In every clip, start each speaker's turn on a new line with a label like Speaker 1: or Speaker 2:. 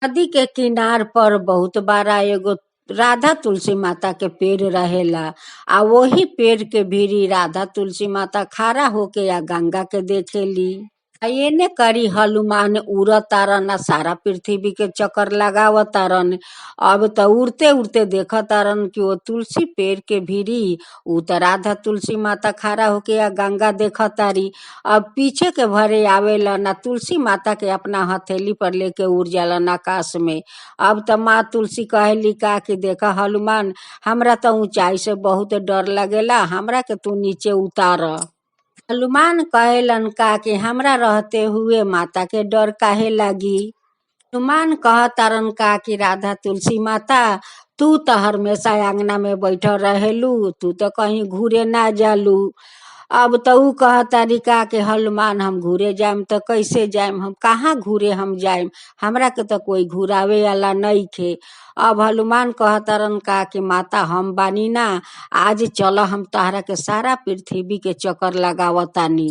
Speaker 1: नदी के किनार पर बहुत बड़ा एगो राधा तुलसी माता के पेड़ रहेला। आ वही पेड़ के भीरी राधा तुलसी माता खड़ा होके या गंगा के देखेली। आ एने करी हनुमान उड़ तारन, आ सारा पृथ्वी के चक्कर लगाव तारन। अब त उड़ते उड़ते देख तारन कि वो तुलसी पेड़ के भीरी उ त राधा तुलसी माता खड़ा होके या गंगा देख तारी। अब पीछे के भरे आवेलन, आ तुलसी माता के अपना हथेली पर लेके उड़ जालन आकाश में। अब त माँ तुलसी कहेली का कि देखा हनुमान, हमरा त ऊंचाई से बहुत डर लगेला, हमरा के तू नीचे उतार। हनुमान कहेलन का कि हमरा रहते हुए माता के डर काहे लागी। हनुमान कहतारन का कि राधा तुलसी माता, तू तो हमेशा आंगना में बैठल रहेलू, तू तो कहीं घूरे ना जालू। अब तो ऊ कहतारी का कि हनुमान, हम घूरे जाएम तो कैसे जाएम, हम कहाँ घूरे हम जाएम, हमरा के तो कोई घुरावे वाला नहीं खे। अब हनुमान कहतारन का कि माता हम बानी ना, आज चलो हम तहरा के सारा पृथ्वी के चक्कर लगावतानी।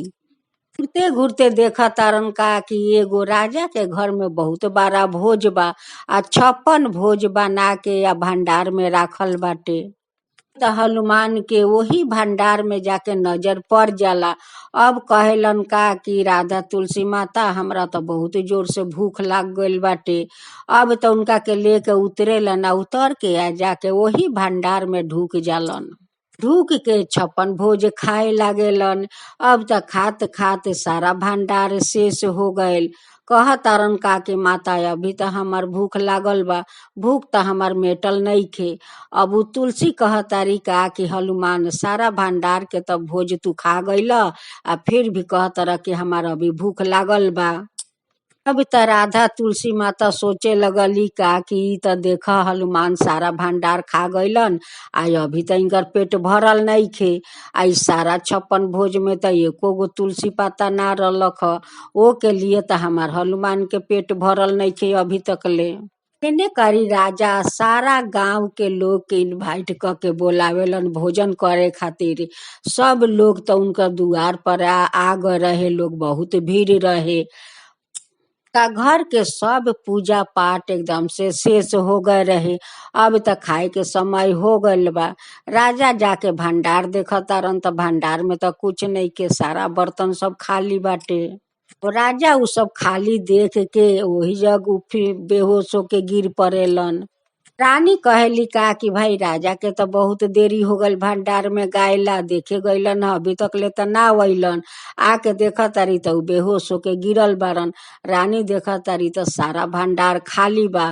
Speaker 1: घूरते घूरते देखा तारन का कि एगो राजा के घर में बहुत बड़ा भोज बा। आ 56 भोज बना के या भंडार में राखल बाटे। त हनुमान के वही भंडार में जाके नजर पड़ जाला। अब कहेलन का कि राधा तुलसी माता, हमरा तो बहुत जोर से भूख लाग गइल बाटे। अब तो उनका के लेके उतरेलन, आ उतर के आ जाके वही भंडार में ढुक जालन। ढूक के 56 भोज खाए लागेलन। अब त खात खात सारा भंडार शेष हो गईल। कह तारन का कि माता, अभी त हमार भूख लागल बा, भूख त हमार मेटल नइखे। अब उ तुलसी कह तारी का कि हनुमान, सारा भंडार के त भोज तू खा गईल, आ फिर भी कह तारा कि हमार अभी भूख लागल बा। अब त राधा तुलसी माता सोचे लगली का कि ई त देख हनुमान सारा भंडार खा गईलन, आ अभी त इनकर पेट भरल नइखे। आ ई सारा 56 भोज में त एको गो तुलसी पाता ना रहलक ह। ओ के लिए त हमार हनुमान के पेट भरल नइखे अभी तक ले। एने करी राजा सारा गांव के लोग के इनवाइट क के बोलावेलन भोजन करे खातिर। सब लोग त उनकर दुआर पर आ गए रहे, लोग बहुत भीड़ रहे। का घर के सब पूजा पाठ एकदम से शेष हो गए रहे। अब त खाए के समय हो गइल बा। राजा जाके भंडार देखतारन त भंडार में त कुछ नहीं के, सारा बर्तन सब खाली बाटे। तो राजा उ सब खाली देख के वही जग फिर बेहोश होके गिर पड़ेलन। रानी कहेली का कि भाई राजा के तो बहुत देरी हो गल भंडार में गायला, देखे गईलन अभी तक ले त ना अइलन। आके देख तारी तो बेहोश होके गिरल बारन। रानी देख तारी तो सारा भंडार खाली बा।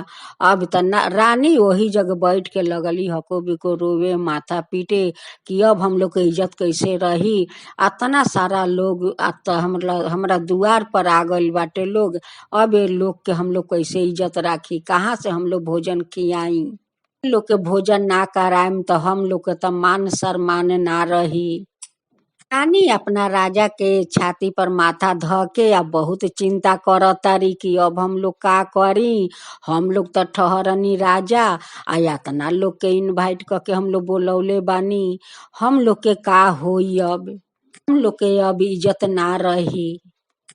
Speaker 1: अब त रानी वही जगह बैठ के लगली हको बिको रोवे, माथा पीटे कि अब हम लोग के इज्जत कैसे रही। अतना सारा लोग हमरा दुआर पर आ गइल बाटे लोग। अब ये लोग के हम लोग कैसे इज्जत राखी, कहाँ से हम लोग भोजन खियाई। लोग के भोजन ना कराएम तो हम लोग के तो मान सम्मान ना रही। रानी अपना राजा के छाती पर माथा ध के अब बहुत चिंता करतारी कि अब हम लोग का करी। हम लोग तो ठहरनी राजा, आ यातना लोग के इनवाइट करके हम लोग बोलौले बानी, हम लोग के का होई। अब हम लोग के अब इज्जत ना रही।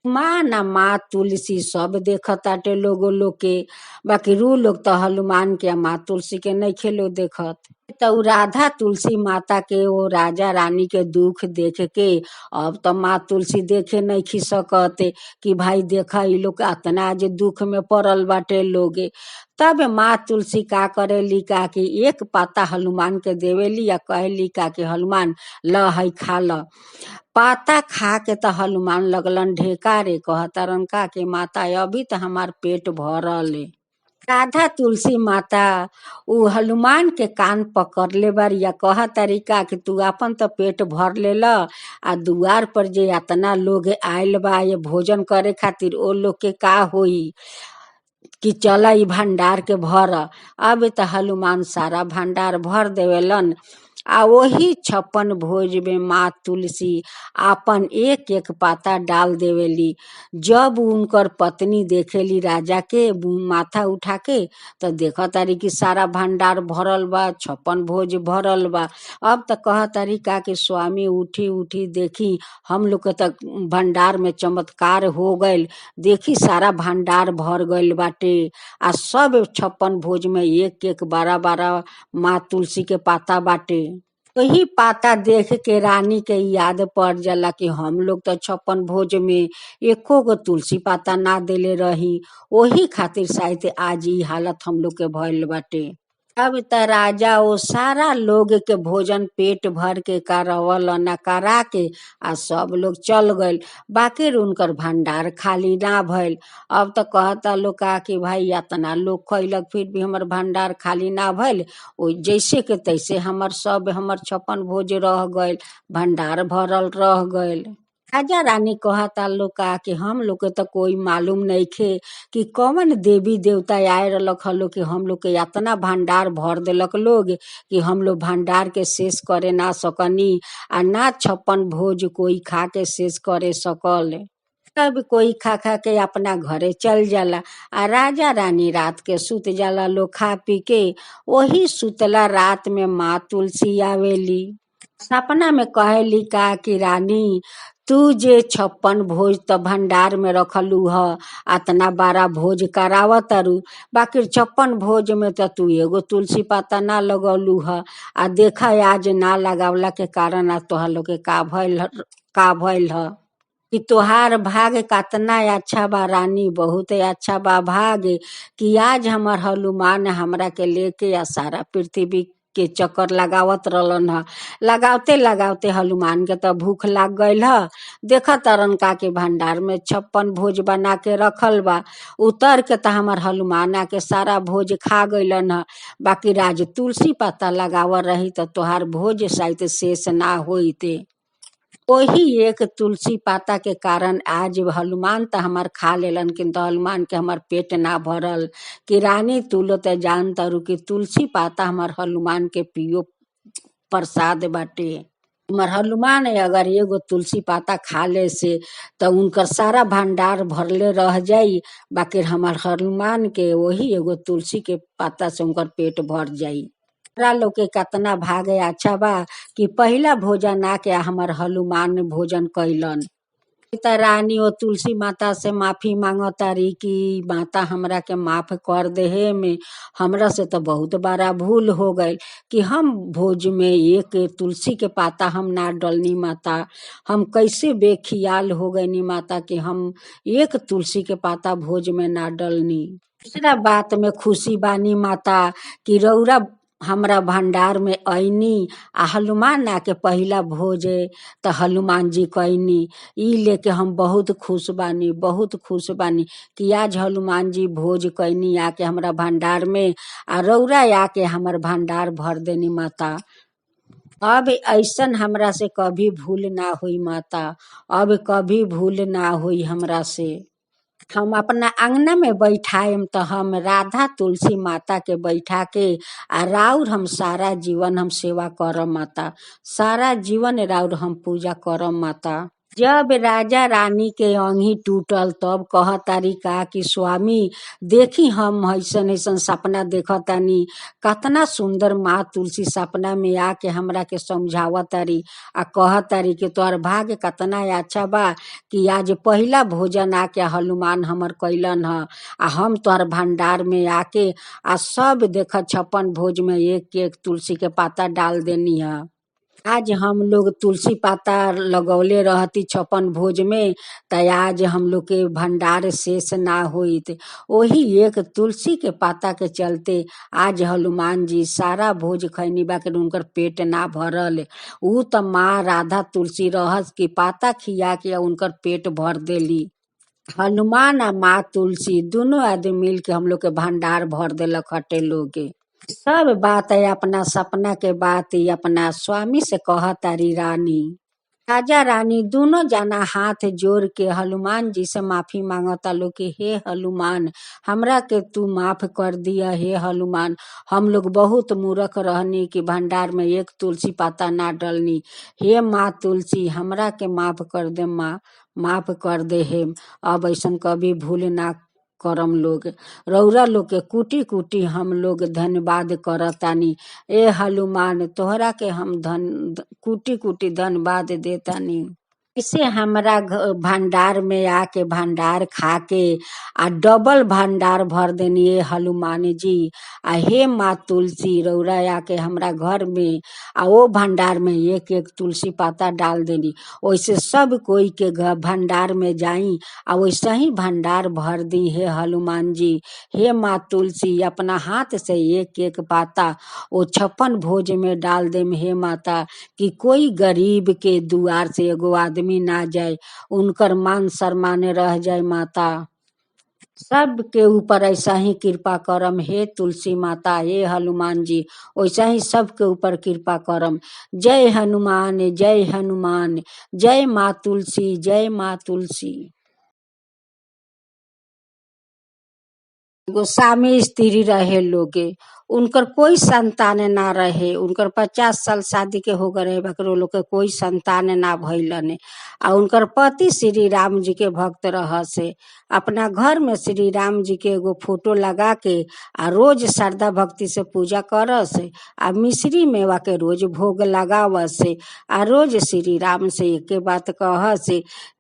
Speaker 1: माँ ना माँ तुलसी सब देखताटे लोग के, बाकी रू लोग तो हनुमान के माँ तुलसी के नहीं खेलो देखत। तो राधा तुलसी माता के वो राजा रानी के दुख देख के अब तो माँ तुलसी देखे नहीं खी सकते कि भाई देखा ई लोग अतना आज दुख में पड़ल बाटे लोग। तब माँ तुलसी का करेली का कि एक पाता हनुमान के देवेली, या कहेली का कि हनुमान ल है खा ल। पाता खा के तो हनुमान लगलन ढेकारे, कहतारन का कि माता अभी तो हमार पेट भरल है। राधा तुलसी माता उ हनुमान के कान पकड़ ले बार, या कह तरीका कि तू अपन तो पेट भर ले ल, आ दुआर पर जे इतना लोग आयल बा ये भोजन करे खातिर, ओ लोग के का होई कि चला ई भंडार के भर। अब तो हनुमान सारा भंडार भर देवेलन। आ वही 56 भोज में माँ तुलसी आपन एक एक पाता डाल देवेली। जब उनकर पत्नी देखेली राजा के माथा उठा के, तो देखा तारी कि सारा भंडार भरल बा, 56 भोज भरल बा। अब तो कह तारी का कि स्वामी उठी उठी देखी, हम लोग के तक भंडार में चमत्कार हो गईल, देखी सारा भंडार भर गईल बाटे। आ सब 56 भोज में एक एक 12 माँ तुलसी के पाता बाटे। वही पाता देख के रानी के याद पड़ जाला कि हम लोग तो 56 भोज में एको गो तुलसी पाता ना देले रही, वही खातिर शायद आज ई हालत हम लोग के भइल बाटे। अब त राजा वो सारा लोग के भोजन पेट भर के करावल न करा के आ सब लोग चल गईल, बाकी उनकर भंडार खाली ना भइल। अब तो कहता लोग का कि भाई इतना लोग खैलक फिर भी हमर भंडार खाली ना भइल, ओ जैसे के तैसे हमर 56 भोज रह गईल, भंडार भरल रह गईल। राजा रानी कहता लोग का कि हम लोग के तो कोई मालूम नहीं खे कि कौन देवी देवता आए रलक हलो कि हम लोग के इतना भंडार भर देलक लोग कि हम लोग भंडार के शेष करे ना सकनी, आ ना 56 भोज कोई खा के शेष करे सकल। तब कोई खा खा के अपना घरे चल जाला, आ राजा रानी रात के सुत जाला लोग खा पी के। वही सुतला रात में माँ तुलसी आवेली, सपना में कहेली का कि रानी तू जे 56 भोज तो भंडार में रखलू ह, अतना 12 भोज करावत तारू, बाकी 56 भोज में तो तू एगो तुलसी पाता ना लगौलू ह। आ देखा आज ना लगावला के कारण आज तोहर लोग के का भइल ह कि तोहार भाग कतना अच्छा बा रानी, बहुत अच्छा बा भाग कि आज हमर हनुमान हमरा के लेके आ सारा पृथ्वी के चक्कर लगावत रहलन ह। लगावते लगावते हनुमान के तो भूख लाग गईल ह, देखा तरन का के भंडार में 56 भोज बना के रखल बा, उतर के तो हमर हनुमान आके सारा भोज खा गईलन ह। बाकी राज तुलसी पत्ता लगावर रही तो तोहार भोज शायद शेष ना होइते। वही एक तुलसी पाता के कारण आज हनुमान तो हमार खा लेलन, किंतु हनुमान के हमार पेट ना भरल। कि रानी तू लो तो जान तारू कि तुलसी पाता हमार हनुमान के पियो प्रसाद बाटे। हमार हनुमान अगर एगो तुलसी पाता खा ले से तो उनकर सारा भंडार भरले रह जाई, बाकी हमार हनुमान के वही एगो तुलसी के पाता से उनकर पेट भर जाई। लोग के कतना भागे अच्छा बा कि पहला भोजन आके हमार हनुमान भोजन कैलन। त रानी वो तुलसी माता से माफी मांगतारी कि माता हमरा के माफ कर दे में, हमरा से तो बहुत बड़ा भूल हो गई कि हम भोज में एक तुलसी के पाता हम ना डलनी माता, हम कैसे बेखियाल हो गई नी माता कि हम एक तुलसी के पाता भोज में ना डलनी। दूसरा बात में खुशी बानी माता कि रौरा हमरा भंडार में ऐनी आ हनुमान आके पहला भोज तो हनुमान जी कैनी, ई लेके हम बहुत खुश बानी, बहुत खुश बानी कि आज हनुमान जी भोज कैनी आके हमरा भंडार में, आ रौरा आके हमर भंडार भर देनी माता। अब ऐसन हमरा से कभी भूल ना हुई माता, अब कभी भूल ना हुई हमरा से। हम अपना अंगना में बैठाएम तो हम राधा तुलसी माता के बैठा के आ राउर हम सारा जीवन हम सेवा करम माता, सारा जीवन राउर हम पूजा करम माता। जब राजा रानी के अंगी टूटल तब कह तारी का कि स्वामी देखी हम ऐसन ऐसन सपना देखतानी, कतना सुंदर माँ तुलसी सपना में आके हमरा के समझावत तारी आ कह तारी कि तोहर भाग्य कतना अच्छा बा कि आज पहला भोजन आके हनुमान हमर कैलन ह, आ हम तोहर भंडार में आके आ सब देख 56 भोज में एक एक तुलसी के पाता डाल देनी है। आज हम लोग तुलसी पाता लगौले रहती 56 भोज में तो आज हम लोग के भंडार शेष ना होइत। वही एक तुलसी के पाता के चलते आज हनुमान जी सारा भोज खैनी बाकी उनकर पेट ना भरल। ऊ तो माँ राधा तुलसी रहस की पाता खिया के उनकर पेट भर देली। हनुमान आ माँ तुलसी दोनों आदमी मिल के हम लोग के भंडार भर देलक हटे लोग। सब बात है अपना सपना के बात ही अपना स्वामी से कह तारी रानी। राजा रानी दोनों जना हाथ जोड़ के हनुमान जी से माफी मांगता लो कि हे हनुमान, हमरा के तू माफ कर दिया। हे हनुमान, हम लोग बहुत मूर्ख रहनी कि भंडार में एक तुलसी पाता ना डलनी। हे माँ तुलसी, हमरा के माफ कर दे माँ, माफ कर दे। हे अब ऐसन कभी भूल ना करम लोग। रौरा लोग के कुटी कुटी हम लोग धन्यवाद करतानी। ए हनुमान, तोहरा के हम कुटी कुटी धन्यवाद देतानी। इसे हमरा भंडार में आके भंडार खा के आ डबल भंडार भर देनी है हनुमान जी। आ हे माँ तुलसी, रौरा आके हमरा घर में आ वो भंडार में एक एक तुलसी पाता डाल देनी। वैसे सब कोई के भंडार में जाई आ वैसे ही भंडार भर दी है हनुमान जी। हे माँ तुलसी, अपना हाथ से एक एक पाता वो 56 भोज में डाल दे। हे माता, कि कोई गरीब के दुआर से एगो आदमी ना जाए, उनकर मान सम्मान रह जाए। माता, सब के ऊपर ऐसा ही कृपा करम। हे तुलसी माता, हे हनुमान जी, वैसा ही सब के ऊपर कृपा करम। जय हनुमान, जय हनुमान, जय माँ तुलसी, जय माँ तुलसी। गोस्वामी स्त्री रहे लोगे, उनकर कोई संतान ना रहे। उनकर 50 साल शादी के हो गए बकरो लोग के कोई संतान ना भइलन। आ उनकर पति श्री राम जी के भक्त रह से अपना घर में श्री राम जी के एगो फोटो लगा के आ रोज श्रद्धा भक्ति से पूजा करस। आ मिश्री मेवा के रोज भोग लगावस। आ रोज श्री राम से एक बात कहस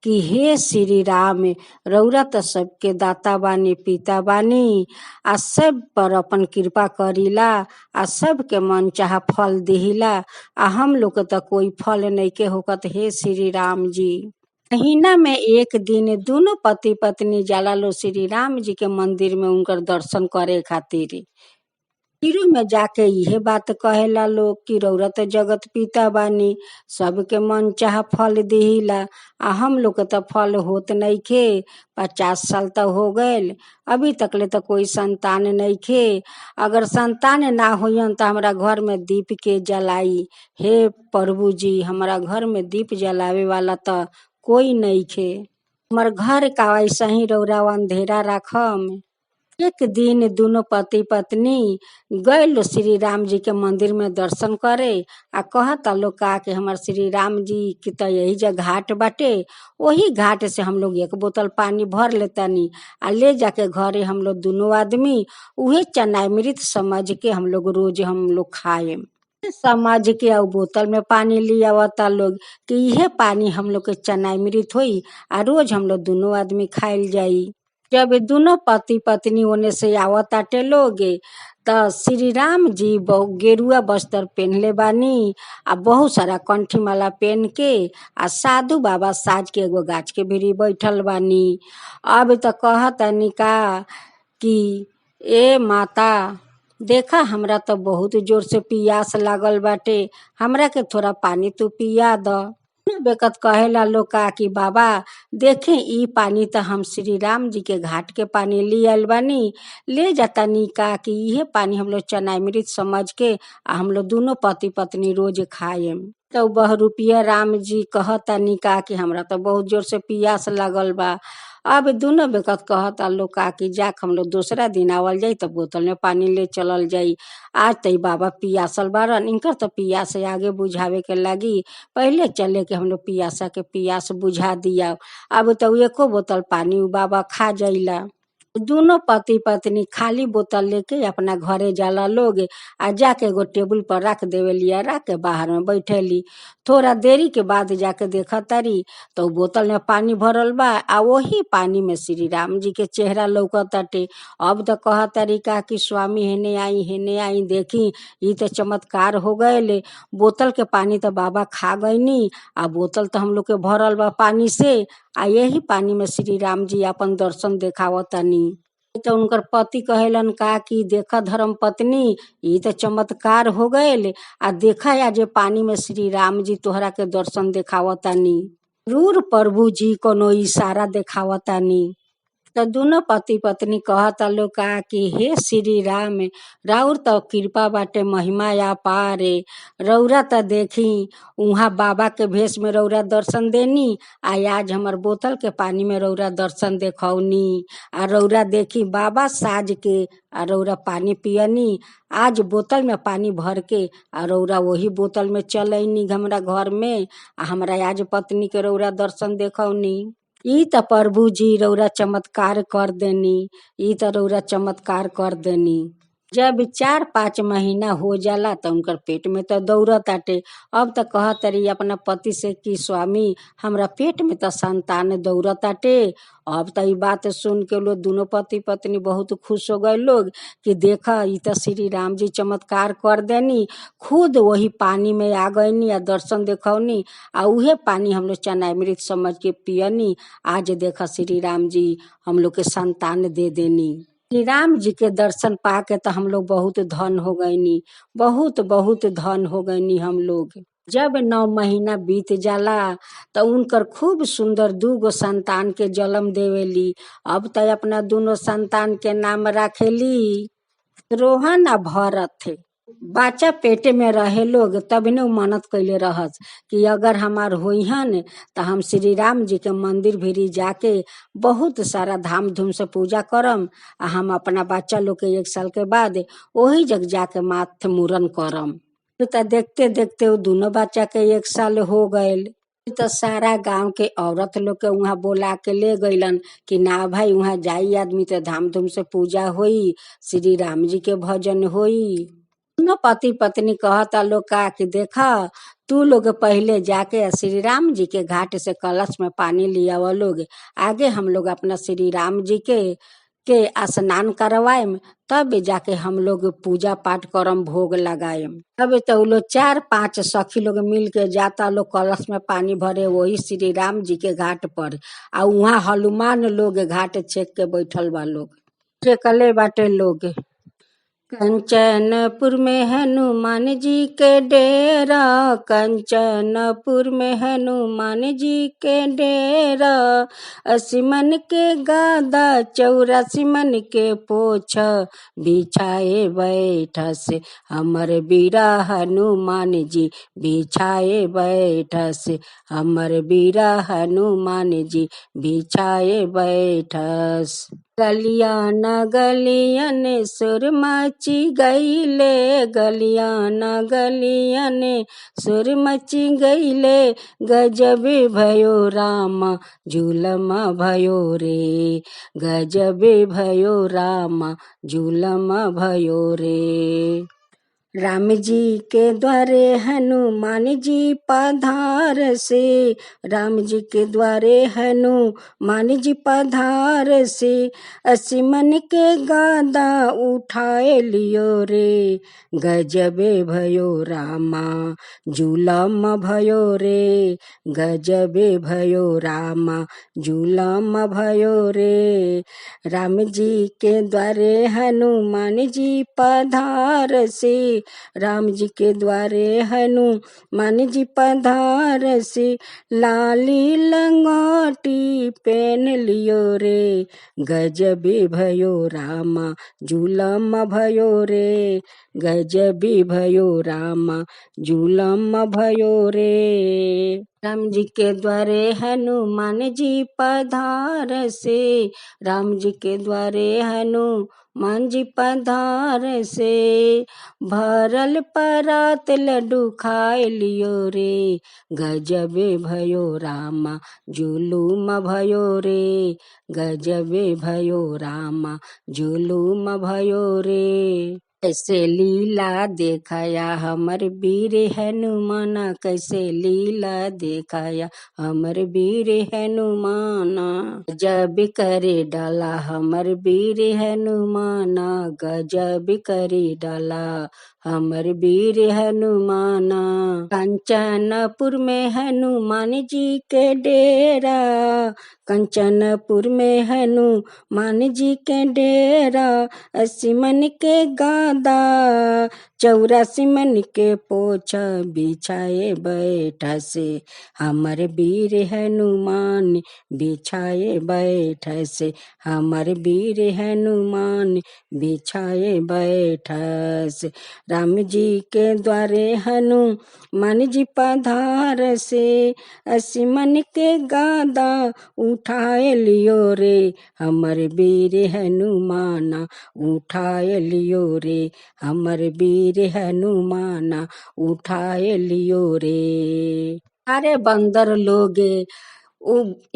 Speaker 1: कि हे श्री राम, रौरा तो सबके दाता बानी, पिता बानी, आ सब पर अपन कृपा करीला, आ सब के मन चाह फल दिहिला। आ हम लोग तो कोई फल नहीं के होकत। हे श्री राम जी, महीना में एक दिन दोनों पति पत्नी जाला लो श्री राम जी के मंदिर में उनकर दर्शन करे खातिर। तीरू में जाके यह बात कहेला लोग कि रौरा तो जगत पिता बानी, सबके मन चाह फल दिहिला। आ हम लोग के तो फल होत नहीं खे। 50 साल तो हो गए, अभी तक ले तो कोई संतान नहीं खे। अगर संतान ना होयन तो हमारा घर में दीप के जलाई। हे प्रभु जी, हमारा घर में दीप जलावे वाला तो कोई नहीं खे। हमार घर का ऐसा ही रौरा अंधेरा रखम। एक दिन दोनों पति पत्नी गए श्री राम जी के मंदिर में दर्शन करे। आ कहता लोग का कि हमार श्री राम जी की तो यही जगह घाट बाटे, वही घाट से हम लोग एक बोतल पानी भर लेतानी आ ले जाके घरे हम लोग दोनों आदमी उहे चनामृत समझ के हम लोग रोज हम लोग खाए। समझ के आ बोतल में पानी लिया आवता लोग कि यह पानी हम लोग के चनामृत होई आ रोज हम लोग दोनों आदमी खाइल जाई। जब दोनों पति पत्नी ओने से आवताटे लोगे तो श्री राम जी गेरुआ वस्त्र पहनले बानी आ बहुत सारा कंठी माला पहन के आ साधु बाबा साज के एगो गाछ के भीरी बैठल बानी। अब तो कहतनी का कि ए माता, देखा हमरा तो बहुत जोर से पियास लागल बाटे, हमरा के थोड़ा पानी तू पिया द। बेकत कहेला लोग का कि बाबा देखे ई पानी तो हम श्री राम जी के घाट के पानी ले आयल बानी, ले जाता नी का कि यह पानी हम लोग चनामृत समझ के आ हम लोग दोनों पति पत्नी रोज खाए। तो बहुरूपिया राम जी कहता नी का कि हमरा तो बहुत जोर से पियास लागल बा। अब दोनों बेकत कहता लोग का कि जाक हम लोग दूसरा दिन आवल जाई तो बोतल में पानी ले चलल जाई। आज तई बाबा पियासल बारन, इनकर तो पियास आगे बुझावे के लगी, पहले चले के हम लोग पियासा के पियास बुझा दिया। अब तो एको बोतल पानी बाबा खा जाइला। दोनों पति पत्नी खाली बोतल लेके अपना घरे जाला लोग आ जाके एगो टेबल पर रख देवे लिया, रख के बाहर में बैठेली। थोड़ा देरी के बाद जाके देखा तारी तो बोतल में पानी भरल बा आ वही पानी में श्री राम जी के चेहरा लौकताटे। अब तो कह तारी का कि स्वामी हेने आई देखी, ये तो चमत्कार हो गए। बोतल के पानी तो बाबा खा गईनी आ बोतल तो हम लोग के भरल बा पानी से, आ यही पानी में श्री राम जी अपन दर्शन देखावतनी। तो उनकर पति कहेलन का कि देखा धर्म पत्नी, ये तो चमत्कार हो गए। आ देखा या जे पानी में श्री राम जी तोहरा के दर्शन देखावतानी। जरूर प्रभु जी कोनो इशारा देखावतानी। तो दोनों पति पत्नी कहता लोग का कि हे श्री राम, राउर तो कृपा बाटे, महिमा या पारे, रौरा तो देखी उहाँ बाबा के भेष में रौरा दर्शन देनी, आज हमर बोतल के पानी में रौरा दर्शन देखौनी। रौरा देखी बाबा साज के रौरा पानी पियनी, आज बोतल में पानी भर के रौरा वही बोतल में चलैनी हमरा घर में, हमरा आज पत्नी के रौरा दर्शन देखौनी। ई त प्रभु जी रौरा चमत्कार कर देनी, ई त रौरा चमत्कार कर देनी। जब 4-5 महीना हो जाला तो उनकर पेट में तो दौड़त आटे। अब तो कहत रही अपना पति से कि स्वामी हमरा पेट में तो संतान दौड़त आटे। अब तो ये बात सुन के लोग दोनों पति पत्नी बहुत खुश हो गए लोग कि देखा ई तो श्री राम जी चमत्कार कर देनी, खुद वही पानी में आ गईनी या दर्शन देखौनी, उहे पानी हम लोग चनामृत समझ के पियनी। आज देखा श्री राम जी हम लोग के संतान दे देनी। श्री राम जी के दर्शन पाके तो हम लोग बहुत धन हो गईनी, बहुत बहुत धन हो गईनी हम लोग। जब 9 महीना बीत जाला तो उनकर खूब सुंदर 2 संतान के जन्म देवेली। अब तो अपना दोनों संतान के नाम रखेली रोहन आ भरत थे। बच्चा पेटे में रहे लोग तब ने मन्नत कैले रहस कि अगर हमार होइहन तो हम श्री राम जी के मंदिर भिरी जाके बहुत सारा धाम धूम से पूजा करम, हम अपना बच्चा लोग के 1 साल के बाद वही जग जाके माथे मुरन करम। तो देखते देखते वो दोनों बच्चा के 1 साल हो गए। तो सारा गांव के औरत लोग के वहाँ बोला के ले गईलन कि ना भाई वहाँ जाई आदमी तो धाम धूम से पूजा होई, श्री राम जी के भजन होई। दोनों पति पत्नी कहता लोग का कि देखा तू लोग पहले जाके श्री राम जी के घाट से कलश में पानी लिया वो लोग, आगे हम लोग अपना श्री राम जी के स्नान करवाएम, तब जाके हम लोग पूजा पाठ करम, भोग लगाएम। तब तो लोग 4-5 सखी लोग मिल के जाता लोग कलश में पानी भरे वही श्री राम जी के घाट पर। वहाँ हनुमान लोग घाट छेक के बैठल बा लोग, छेकले बाटे लोग। कंचनपुर में हनुमान जी के डेरा, कंचनपुर में हनुमान जी के डेरा, 80 मन के गादा 84 मन के पोछ, बिछाए बैठस हमर बीरा हनुमान जी, बिछाए बैठस हमर बीरा हनुमान जी, बिछाए बैठस। गलियान गलियन सुर मची गईले, गलियान गलियन सुर मची गईले, गजब भयो राम जुलम भयो रे, गजब भयो राम जुलम भयो रे। राम जी के द्वारे हनुमान जी पधार से, राम जी के द्वारे हनुमान जी पधार से, 80 मन के गादा उठाए लियो रे, गजबे भयो रामा जुलम भयो रे, गजबे भयो रामा जुलम भयो रे। राम जी के द्वारे हनुमान जी पधार से, राम जी के द्वारे हनुमान जी पधार से, लाली लंगोटी पहन लियो रे, गजबी भयो रामा जुलम भयो रे, गजबी भयो रामा जुलम भयो रे। राम जी के द्वारे हनुमान जी पधार से, राम जी के द्वारे हनुमान जी पधार से, भरल परात लड्डू खाए लियो रे, गजबे भयो रामा जुलूम भयो रे, गजबे भयो रामा जुलूम भयो रे। कैसे लीला देखाया हमर वीर हनुमान, कैसे लीला देखाया हमर वीर हनुमान, गजब करे डाला हमर वीर हनुमान, गजब करे डाला हमर वीर हनुमाना। कंचनपुर में हनुमान जी के डेरा, कंचनपुर में हनुमान जी के डेरा। 80 मन के गादा, 84 मन के पोछा बिछाए बैठा से। हमर वीर हनुमान बिछाए बैठा से, हमर वीर हनुमान बिछाए बैठा से। राम जी के द्वारे हनुमान जी पधार से, 80 मन के गादा उठाए लियो रे। हमर वीर हनुमाना उठाए लियो रे, हमर वीर हनुमाना उठाए लियो रे। अरे बंदर लोग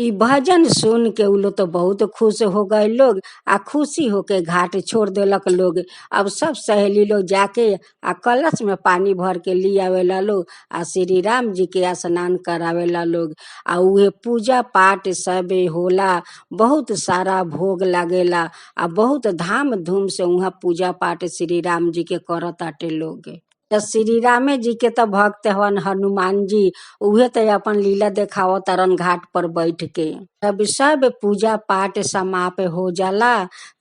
Speaker 1: ई भजन सुन के उ लोग तो बहुत खुश हो गए लोग, आ खुशी होके घाट छोड़ देलक लोग। अब सब सहेली लोग जाके आ कलश में पानी भर के ली आवेला लोग, आ श्री राम जी के स्नान करावेला लोग। आ उहे पूजा पाठ सब होला, बहुत सारा भोग लागेला, आ बहुत धाम धूम से वहाँ पूजा पाठ श्री राम जी के करताटे लोग। तो श्री राम जी के तो भक्त हवन हनुमान जी, उहे तो अपन लीला देखावत तारन घाट पर बैठ के। तब सब पूजा पाठ समाप्त हो जाला,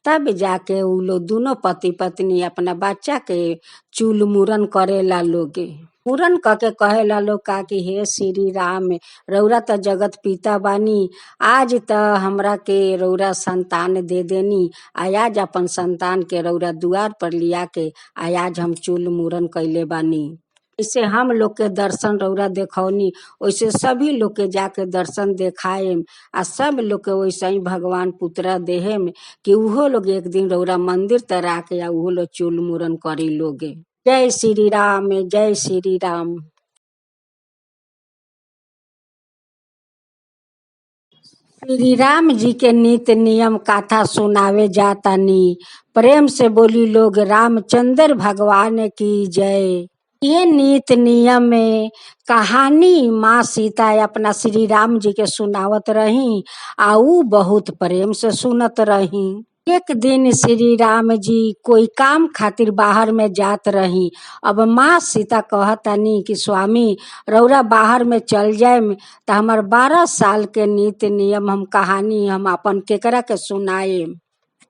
Speaker 1: तब जाके उ लोग दोनों पति पत्नी अपना बच्चा के चूल मुरन करेला लोग। मुरन करके कहेला लोग का कि हे श्री राम, रौरा त जगत पिता बानी, आज त हमरा के रौरा संतान दे देनी। आज अपन संतान के रौरा द्वार पर लिया के आज हम चूल मुरन कैले बानी। इसे हम लोग के दर्शन रौरा देखौनी, वैसे सभी लोग के जाके दर्शन देखाएम। आ सब लोग के वैसे ही भगवान पुत्रा देहेम कि उहो लोग एक दिन रौरा मंदिर तरा के आ उहो लोग चूल मुरन करी लोगे। जय श्री राम, जय श्री राम। श्री राम जी के नित्य नियम कथा सुनावे जातानी। प्रेम से बोली लोग रामचंद्र भगवान की जय। ये नित्य नियम में कहानी माँ सीता अपना श्री राम जी के सुनावत रही, आऊ बहुत प्रेम से सुनत रही। एक दिन श्री राम जी कोई काम खातिर बाहर में जात रही। अब माँ सीता कहतानी कि स्वामी रौरा बाहर में चल जाए तो हमार 12 साल के नित्य नियम हम कहानी हम अपन केकरा के सुनाए।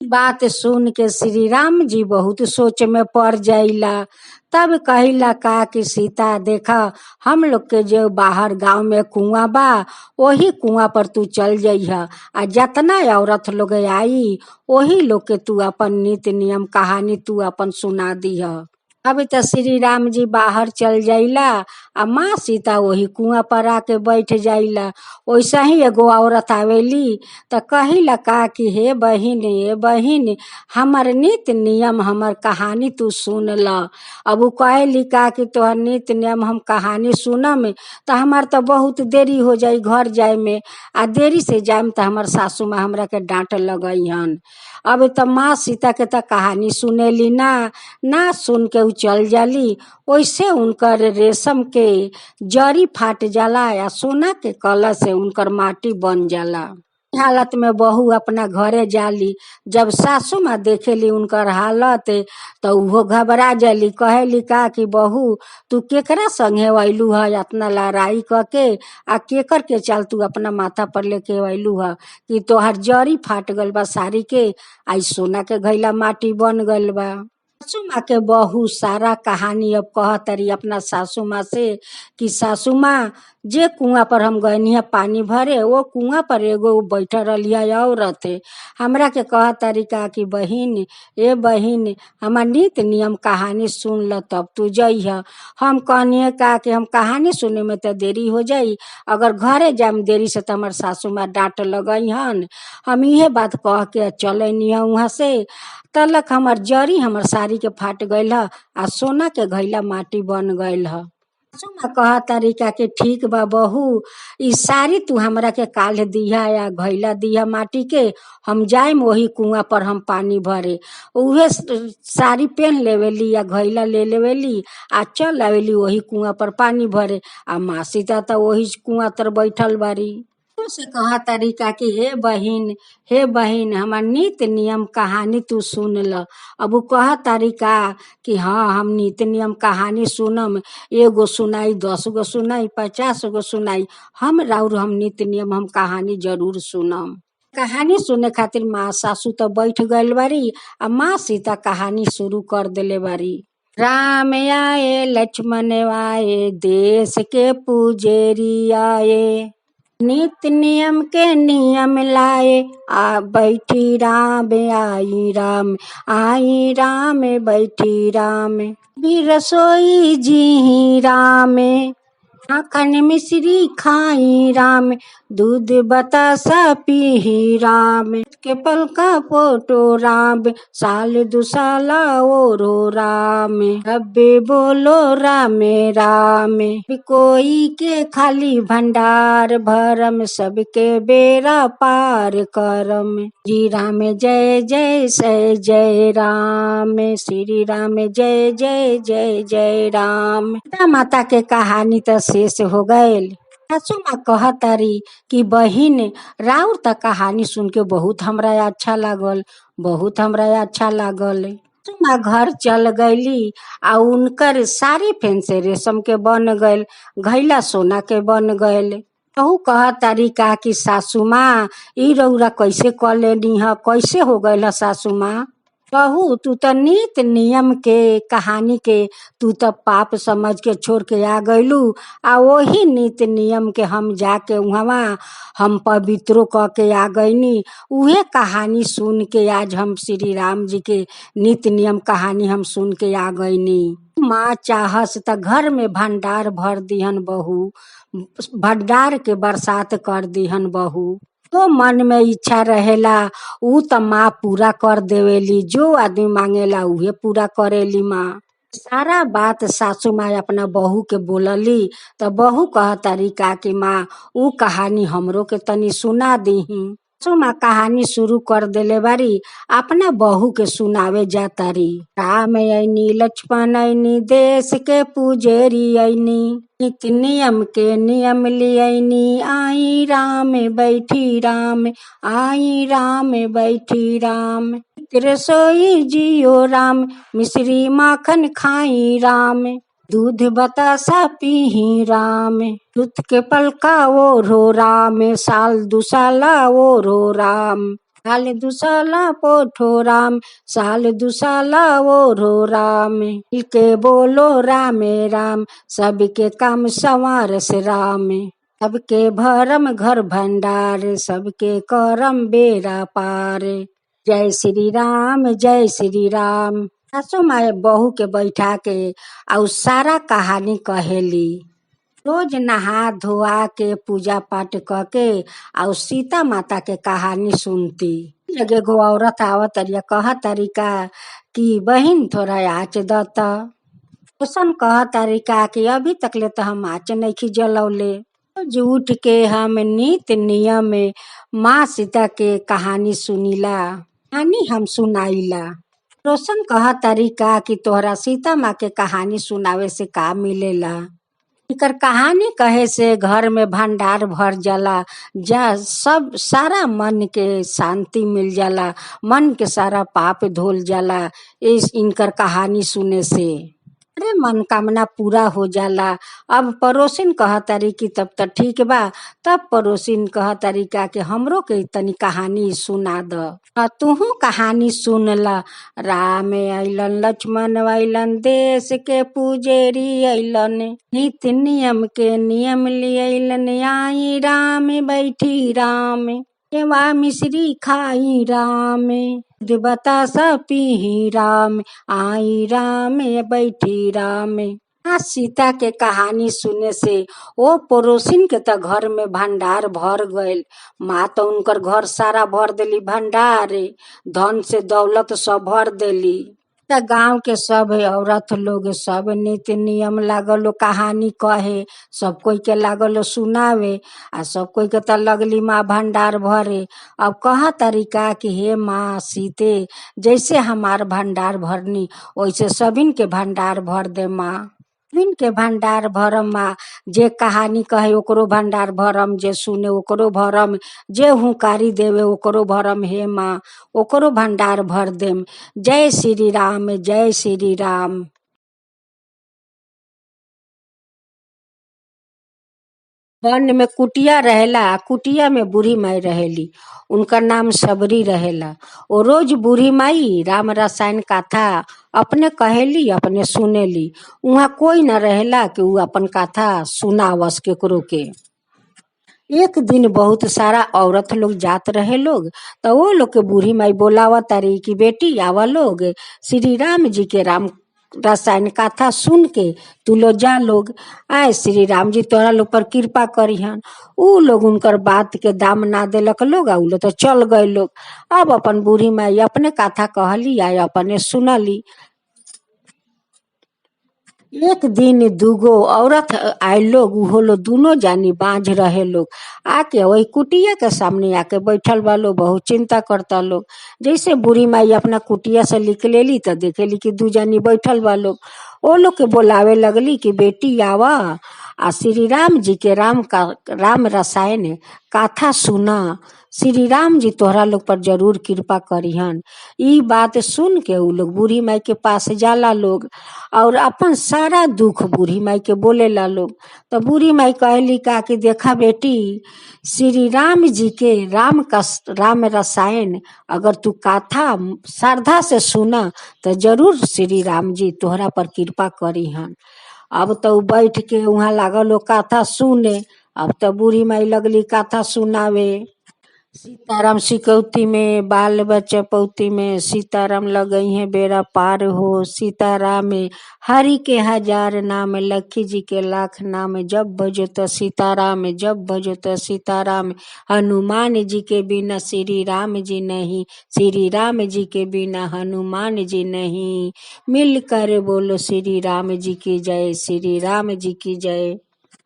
Speaker 1: बात सुन के श्री राम जी बहुत सोच में पड़ जाइला। तब कहिला का कि सीता देखा, हम लोग के जो बाहर गांव में कुआं बा, वही कुआं पर तू चल जइहा, आ जितना औरत लोग आई वही लोग के तू अपन नित्य नियम कहानी तू अपन सुना दीह। अब तो श्री राम जी बाहर चल जाइला, आ माँ सीता वही कुआं पर आके बैठ जाइला। वैसा ही एगो औरत आवेली तो कहिला का कि हे बहिन हमार नित्य नियम हमर कहानी तू सुन ल। अब वो कहली का कि तोहर नित्य नियम हम कहानी सुनम तो हमार तो बहुत देरी हो जाई घर जाए में, आ देरी से जाए तो हमार सासू माँ हमरा के डांट लगई हन। अब तो माँ सीता के तो कहानी सुनेली ना सुन के उ चल जाली। वैसे उनकर रेशम के जरी फाट जाला या सोना के कलश से उनकर माटी बन जाला। हालत में बहू अपना घरे जाली, जब सासू माँ देखेली उनकर हालत तो उहो घबरा जाली। कहेली का कि बहू तू केकरा संगे वैलू है इतना लड़ाई करके, आ केकर के चाल तू अपना माथा पर लेके वैलू है कि तोहर जरी फाट गल बा साड़ी के, आई सोना के घैला माटी बन गल बा। सासू माँ के बहू सारा कहानी अब कहतरी अपना सासू माँ से कि सासू माँ जे कुआं पर हम गए पानी भरे, वो कुआं पर एगो बैठल रही औरत हमरा के कहतरी का कि बहिन हमार नित्य नियम कहानी सुन ल तब तू जइह। हम कहनी का कि हम कहानी सुने में तो देरी हो जाई, अगर घरे जाम देरी से तो हमार सासू माँ डांट लगई हन। हम इहे बात कह के चलनी वहाँ से, तलक हमार जरी हमार साड़ी के फाट गईल ह, आ सोना के घैला माटी बन गईल ह। सासू माँ कहतारी का कि ठीक बा बहू, ई साड़ी तू हमरा के काल दिया या घैला दिया माटी के, हम जाएम वही कुआं पर हम पानी भरे। उहे साड़ी पहन लेवेली या घैला ले लेवेली आ चल आवेली वही कुआं पर पानी भरे। आ माँ सीता तो वही कुआं तर बैठल बारी। बहू से कहा तरीका कि हे बहिन हमार नित्य नियम कहानी तू सुन ल। अब वो कहा तरीका कि हाँ हम नित्य नियम कहानी सुनम, एगो सुनाई 10 गो सुनाई 50 गो सुनाई, हम नित्य नियम हम कहानी जरूर सुनम। कहानी सुने खातिर माँ सासू तो बैठ गइल बारी, आ माँ सीता कहानी शुरू कर देले बारी। राम आए लक्ष्मण आए देश के पुजेरी आए, नित्य नियम के नियम लाए, आ बैठी राम आई राम बैठी राम, भी रसोई जी राम, माखन मिश्री खाई राम, दूध बतासा पी राम, के पल का फोटो राम, साल दुसाला ओरो राम, अबे बोलो राम राम, कोई के खाली भंडार भरम, सबके बेरा पार करम, श्री राम जय जय जय राम, श्री राम जय जय जय राम। सीता माता के कहानी तो शेष हो गए। सासू माँ कहतारी कि बहिन राउर त कहानी सुन के बहुत हमरा अच्छा लागल, बहुत हमरा अच्छा लागल। सासू माँ घर चल गईली, आ उनकर साड़ी फेन से रेशम के बन गए, घैला सोना के बन गए। कहू कहतारी का कि सासू माँ ई रौरा कैसे कर लेनी है, कैसे हो गए सासू माँ। कहू तू तो नित्य नियम के कहानी के तू तो पाप समझ के छोड़ के आ गईलू, आ वही नित्य नियम के हम जाके वहाँ हम पवित्रो क के आ गईनी। उहे कहानी सुन के आज हम श्री राम जी के नित्य नियम कहानी हम सुन के आ गईनी। माँ चाहस त घर में भंडार भर दिहन बहू, भंडार के बरसात कर दिहन बहू। तो मन में इच्छा रहेला ऊ त माँ पूरा कर देवेली, जो आदमी मांगेला उहे पूरा करेली माँ। सारा बात सासू माँ अपना बहू के बोलली, तो बहू कहतारी का कि माँ ऊ कहानी हमरो के तनी सुना दीही। सासू माँ कहानी शुरू कर देले बारी, अपना बहू के सुनावे जातारी। राम आईनी लक्ष्मण आईनी देश के पुजेरी आईनी, नित्य नियम के नियम लियाईनी, आई राम बैठी राम, आई राम बैठी राम, रसोई जियो राम, मिश्री माखन खाई राम, दूध बतासा पी राम, दूध के पलका ओढ़ो राम, साल दुसाला ओढ़ो राम, साल दुसाला पोठो राम, साल दुसाला ओढ़ो राम, के बोलो राम राम, सबके काम संवार से राम, सबके भरम घर भंडार, सबके करम बेरा पार, जय श्री राम जय श्री राम। सासू माँ बहू के बैठा के और सारा कहानी कहेली। रोज नहा धोआ के पूजा पाठ करके और सीता माता के कहानी सुनती। लगे गो औरत आवत तरिया कह तरीका कि बहिन थोड़ा आँच दत, रोशन कह तरीका कि अभी तक ले तो हम आँच नहीं जलौले। रोज उठ के हम नित्य नियम में माँ सीता के कहानी सुनीला, कहानी हम सुनाईला। रोशन कह तरीका कि तोहरा सीता माँ के कहानी सुनावे से का मिलेला। इकर कहानी कहे से घर में भंडार भर जाला, जा सब सारा मन के शांति मिल जाला, मन के सारा पाप धोल जाला इस इनकर कहानी सुने से। अरे मनोकामना पूरा हो जाला। अब पड़ोसिन कहतारी कि तब तो ठीक बा, तब पड़ोसिन कहतारी का कि हमरो के तनी कहानी सुना द। तुहू कहानी सुन ला। राम अइलन लक्ष्मण अइलन देश के पुजेरी अइलन, नित्य नियम के नियम लियलन, आई राम बैठी राम, केवा मिश्री खाई राम, दूध बतासा पी राम, आई राम बैठी राम। सीता के कहानी सुने से ओ पड़ोसिन के तो घर में भंडार भर गए। माँ तो उनकर घर सारा भर देली भंडार, धन से दौलत सब भर देली। त गांव के सब औरत लोग सब नित्य नियम लागलो कहानी कहे, सब कोई के लागलो सुनावे, आ सब कोई के त लगली माँ भंडार भरे। अब कहा तरीका कि हे माँ सीते, जैसे हमार भंडार भरनी वैसे सबिन के भंडार भर दे माँ। के भंडार भरम माँ, जे कहानी कहे ओकरो भंडार भरम, जे सुने ओकरो भरम, जे हुंकारी देवे ओकरो भरम, हे माँ ओकरो भंडार भर देम। जय श्री राम, जय श्री राम। वन में कुटिया रहेला, कुटिया में बूढ़ी माई रहेली, उनका नाम सबरी रहेला। वो रोज बूढ़ी माई राम रसायन कथा अपने कहेली, अपने सुनेली। वहाँ कोई न रहेला कि वो अपन कथा सुनावस केकरो के। एक दिन बहुत सारा औरत लोग जात रहे लोग, तो वो लोग के बूढ़ी माई बोलावा तारी कि बेटी आवा लोग, श्री राम जी के राम रसायन कथा सुन के तू लो जा लोग, आए श्री राम जी तोरा लोग पर कृपा करिहन। ऊ लोग उनकर बात के दाम ना देलक लोग, ऊ लोग तो चल गए लोग। अब अपन बूढ़ी माई अपने कथा कहली, आए अपने सुनली। एक दिन दूगो औरत आए लोग, उहो लोग दोनों जानी बांझ रहे लोग, आके वही कुटिया के सामने आके बैठल बा लोग, बहुत चिंता करता लोग। जैसे बूढ़ी माई अपना कुटिया से निकलेली तो देखेली कि दू जानी बैठल बा लोग। वो लोग के बोलावे लगली कि बेटी आवा, आ श्री राम जी के राम रसायन कथा सुना, श्री राम जी तोहरा लोग पर जरूर कृपा करिहन। ई बात सुन के उ लोग बूढ़ी माई के पास जाला लोग, और अपन सारा दुख बूढ़ी माई के बोले ला लोग। तो बूढ़ी माई कहली का कि देखा बेटी, श्री राम जी के राम रसायन अगर तू कथा श्रद्धा से सुना तो जरूर श्री राम जी तोहरा पर कृपा करिहन। अब तो बैठ के वहाँ लागल लोग कथा सुने। अब तो बूढ़ी माई लगली कथा सुनावे। सीताराम सिकौती में बाल बच्चा पौती में, सीताराम लगई है बेड़ा पार हो, सीताराम में हरि के हजार नाम, लखी जी के लाख नाम, जब भजो तो सीताराम, जब भजो तो सीताराम, हनुमान जी के बिना श्री राम जी नहीं, श्री राम जी के बिना हनुमान जी नहीं, मिल कर बोलो श्री राम जी की जय, श्री राम जी की जय।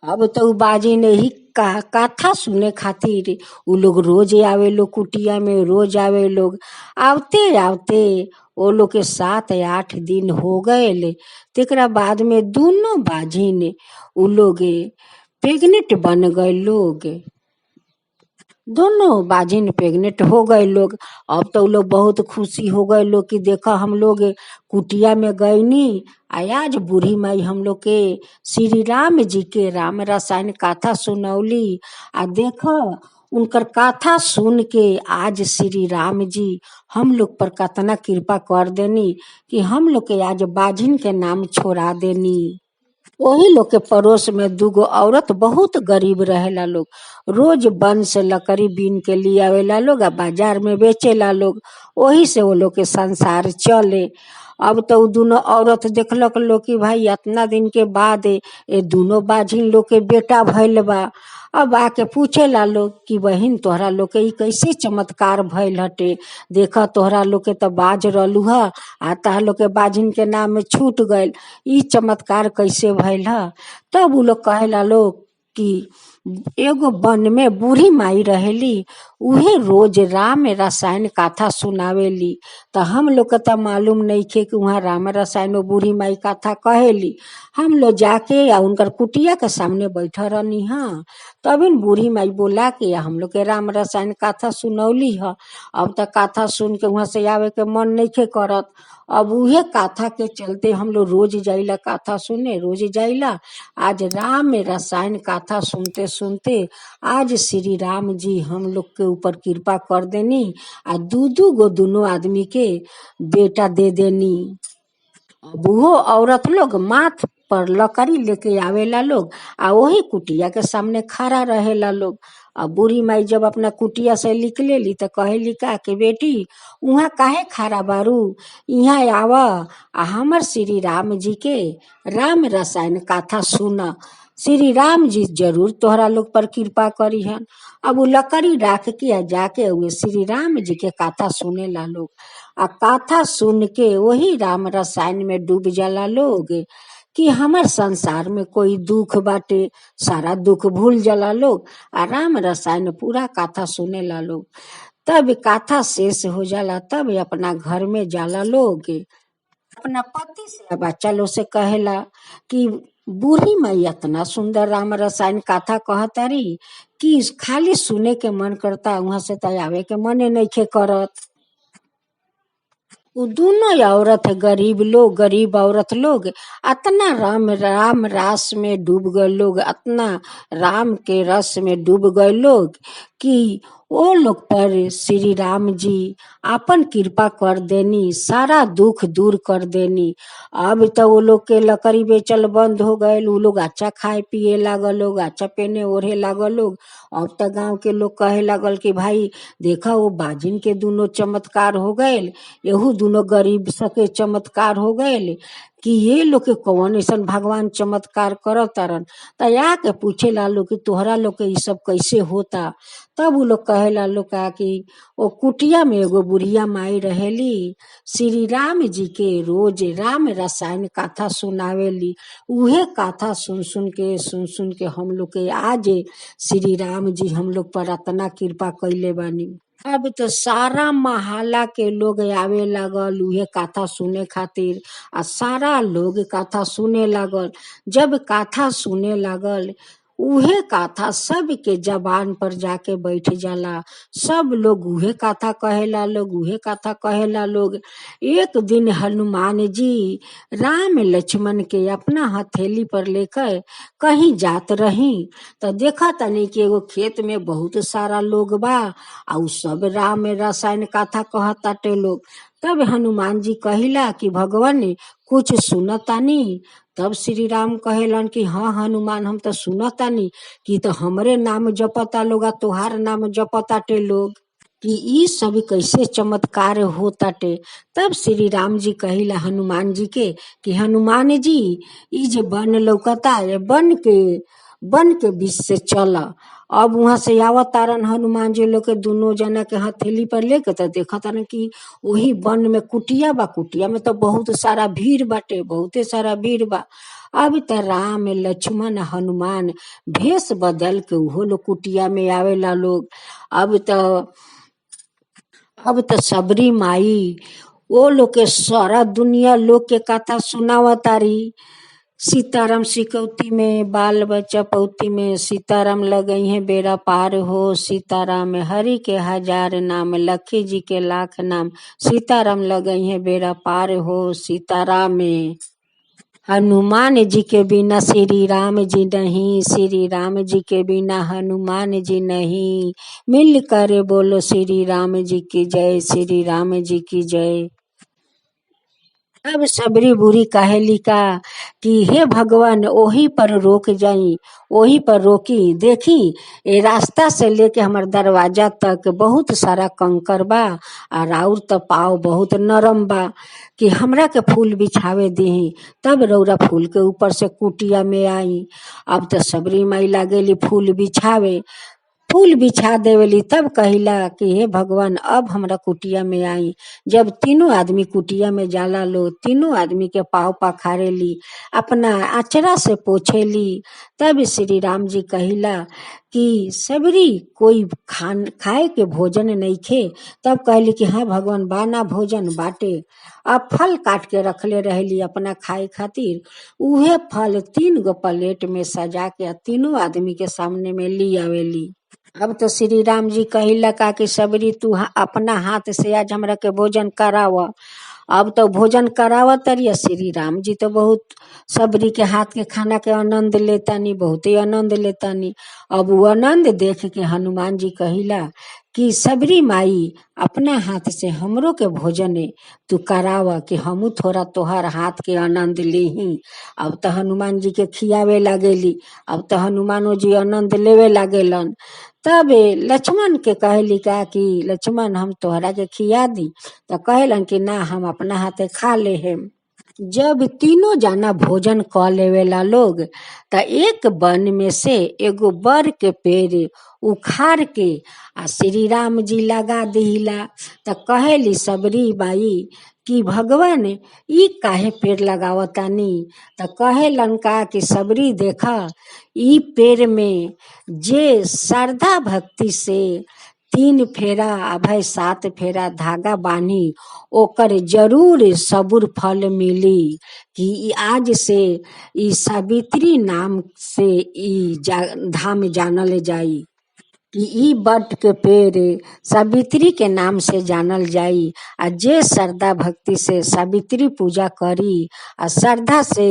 Speaker 1: अब तो उ बाजी नहीं कथा सुने खातिर उ लोग रोज आवे लोग कुटिया में, रोज आवे लोग। आवते आवते वो लोग के 7-8 दिन हो गए। तेकरा बाद में दोनों बाजिन उ लोग प्रेग्नेंट बन गए लोग, दोनों बाजिन प्रेग्नेंट हो गए लोग। अब तो लोग बहुत खुशी हो गए लोग कि देखा हम लोग कुटिया में गए नी, आज बूढ़ी माई हम लोग के श्री राम जी के राम रसायन कथा सुनौली। आ देखा उनकर कथा सुन के आज श्री राम जी हम लोग पर कतना कृपा कर देनी कि हम लोग के आज बाजिन के नाम छोड़ा देनी। वही लोग के पड़ोस में दूगो औरत बहुत गरीब रहेला लोग, रोज वन से लकड़ी बीन के लिए आवेला लोग, आ बाजार में बेचेला लोग। वही से वो लोग के संसार चले। अब तो दोनों औरत देखलक लोग कि भाई इतना दिन के बाद ये दोनों बाझिन लोग के बेटा भइल बा। अब आके पूछेला लोग कि बहिन तोहरा लोग के ई कैसे चमत्कार भइल हटे, देखा तोहरा लोग के तो बाज रहलू ह, आ तोहरा लोग के बाझिन के नाम में छूट गइल, ई चमत्कार कैसे भइल ह। तब उ लोग कहेला लोग कि एगो वन में बूढ़ी माई रहेली, उहे रोज राम रसायन कथा सुनावेली। तो हम लोग के तो मालूम नहीं थे कि वहाँ राम रसायन वो बूढ़ी माई कथा कहेली। हम लोग जाके या उनकर कुटिया के सामने बैठा रहनी। हाँ, तभी बूढ़ी माई बोला के हम लोग के राम रसायन कथा सुनौली ह। अब तक कथा सुन के वहाँ से आवे के मन नहीं खे करत। अब उहे कथा के चलते हम लोग रोज जाइला कथा सुने, रोज जाइला। आज राम रसायन कथा सुनते सुनते आज श्री राम जी हम लोग के ऊपर कृपा कर देनी, आ दू गो दोनों आदमी के बेटा दे देनी। अब वो औरत लोग माथ पर लकड़ी लेके आवेला लोग, आ वही कुटिया के सामने खड़ा रहेला लोग। अब बूढ़ी माई जब अपना कुटिया से निकलेली तो कहेली का कि बेटी वहाँ काहे खड़ा बारू, यहाँ आवा, आ हमर श्री राम जी के राम रसायन कथा सुना, श्री राम जी जरूर तोहरा लोग पर कृपा करी हन। अब वो लकड़ी राख के आ जाके हुए श्री राम जी के कथा सुने ला लोग, आ कथा सुन के वही राम रसायन में डूब जाला लोग कि हमर संसार में कोई दुख बाटे, सारा दुख भूल जाला लोग। आ राम रसायन पूरा कथा सुने ला लोग, तब कथा शेष हो जाला, तब अपना घर में जाला लोग। अपना पति से बच्चा लोग से कहेला कि बूढ़ी माई इतना सुंदर राम रसायन कथा कहतारी कि खाली सुने के मन करता, वहां से तो आवे के मने नहीं करत। वो दोनों औरत है, गरीब औरत लोग अतना राम राम रास में डूब गए लोग, अतना राम के रस में डूब गए लोग कि वो लोग पर श्री राम जी आपन कृपा कर देनी, सारा दुख दूर कर देनी। अब तो वो लोग के लकड़ी बेचल बंद हो गए, वो लोग अच्छा खाए पिए लागल, लोग अच्छा पहने ओढ़े लागल लोग। अब तो गांव के लोग कहे लागल कि भाई देखा वो बाजिन के दोनों चमत्कार हो गए, यहू दोनों गरीब सके चमत्कार हो गए कि ये लोग के कौन ऐसा भगवान चमत्कार करत तारन। त आके पूछे ला लोग कि तोहरा लोग के ये सब कैसे होता। तब वो लोग कहे ला लोग का कि वो कुटिया में एगो बुढ़िया माई रहेली, श्री राम जी के रोज राम रसायन कथा सुनावेली। उहे कथा सुन सुन के हम लोग के आज श्री राम जी हम लोग पर इतना कृपा कैले बानी। अब तो सारा मोहल्ला के लोग आवे लागल उहे कथा सुने खातिर, आ सारा लोग कथा सुने लागल। जब कथा सुने लागल उहे कथा सब के जबान पर जाके बैठ जाला, सब लोग उहे कथा कहेला लोग, उहे कथा कहेला लोग। एक दिन हनुमान जी राम लक्ष्मण के अपना हथेली पर लेकर कहीं जात रही, तो देखा तनी कि एगो खेत में बहुत सारा लोग बा, और सब राम रसायन कथा कहताटे लोग। तब हनुमान जी कहिला कि भगवान कुछ सुनतानी। तब श्री राम कहेलन कि हाँ हनुमान हम तो सुनतानी कि तो हमरे नाम जपता लोग, तोहार नाम जपताटे लोग कि ई सब कैसे चमत्कार होताटे। तब श्री राम जी कहिला हनुमान जी के कि हनुमान जी ई जे बन लौकता ये बन के बीच से चला। अब वहां से आवत तारन हनुमान जी लोग के दोनों जना के हथेली पर लेके, तो देखा तारन कि वही वन में कुटिया बा, कुटिया में तो बहुत सारा भीड़ बाटे, बहुते सारा भीड़ बा। अब त राम लक्ष्मण हनुमान भेष बदल के उहो लोग कुटिया में आवेला लोग। अब तो सबरी माई वो लोग के सारा दुनिया लोग के कथा सुनावतारी। सीताराम सिकौती में बाल बच्चा पौती में, सीताराम लगई है बेड़ा पार हो, सीताराम हरि के हजार नाम, लखी जी के लाख नाम, सीताराम लगई है बेड़ा पार हो सीताराम में। हनुमान जी के बिना श्री राम जी नहीं, श्री राम जी के बिना हनुमान जी नहीं। मिल कर बोलो श्री राम जी की जय, श्री राम जी की जय। अब सबरी बुरी कहेली का कि हे भगवान ओही पर रोक जाई, ओही पर रोकी। देखी ये रास्ता से लेके हमार दरवाजा तक बहुत सारा कंकर बा, और और तो पाव बहुत नरम बा कि हमरा के फूल बिछावे दी, तब रौरा फूल के ऊपर से कुटिया में आई। अब तो सबरी माई लागेली फूल बिछावे, फूल बिछा देवेली। तब कहिला कि हे भगवान अब हमरा कुटिया में आई। जब तीनों आदमी कुटिया में जाला लो, तीनों आदमी के पाँव पखारेली, अपना अचरा से पोछेली। तब श्री राम जी कहिला कि सबरी कोई खाए के भोजन नहीं खे। तब कहली कि हाँ भगवान बाना भोजन बाटे। अब फल काट के रखले रहेली अपना खाए खातिर, उहे फल 3 गो प्लेट में सजा के तीनों आदमी के सामने में ली आवेली। अब तो श्री राम जी कहिला का कि सबरी तू अपना हाथ से आज हमरा के भोजन करावा। अब तो भोजन करावा तरिया श्री राम जी तो बहुत सबरी के हाथ के खाना के आनंद लेतानी, बहुत ही आनंद लेतानी। अब वो आनंद देख के हनुमान जी कहिला कि सबरी माई अपना हाथ से हमरो के भोजन तू करावा कि हमू थोड़ा तोहर हाथ के आनंद लेही। अब तो हनुमान जी के खियावे लागेली, अब तो हनुमानो जी आनंद लेवे लागेलन। तब लक्ष्मण के कहली का कि लक्ष्मण हम तोहरा के खिया दी, तो कहलन कि ना हम अपना हाथे खा ले हम। जब तीनों जाना भोजन क लेवेला लोग, त एक वन में से एगो बर के पेड़ उखाड़ के आ श्री राम जी लगा दिला। त कहेली सबरी बाई कि भगवान ई काहे पेड़ लगावतानी। त कहेलन का कि सबरी देखा ई पेड़ में जे श्रद्धा भक्ति से तीन फेरा अभय 7 फेरा धागा बानी ओकर जरूर सबूर फल मिली। कि आज से ई सावित्री नाम से धाम जानल जाई। कि ई बट के पेड़ सावित्री के नाम से जानल जाई। आ जे श्रद्धा भक्ति से सावित्री पूजा करी आ श्रद्धा से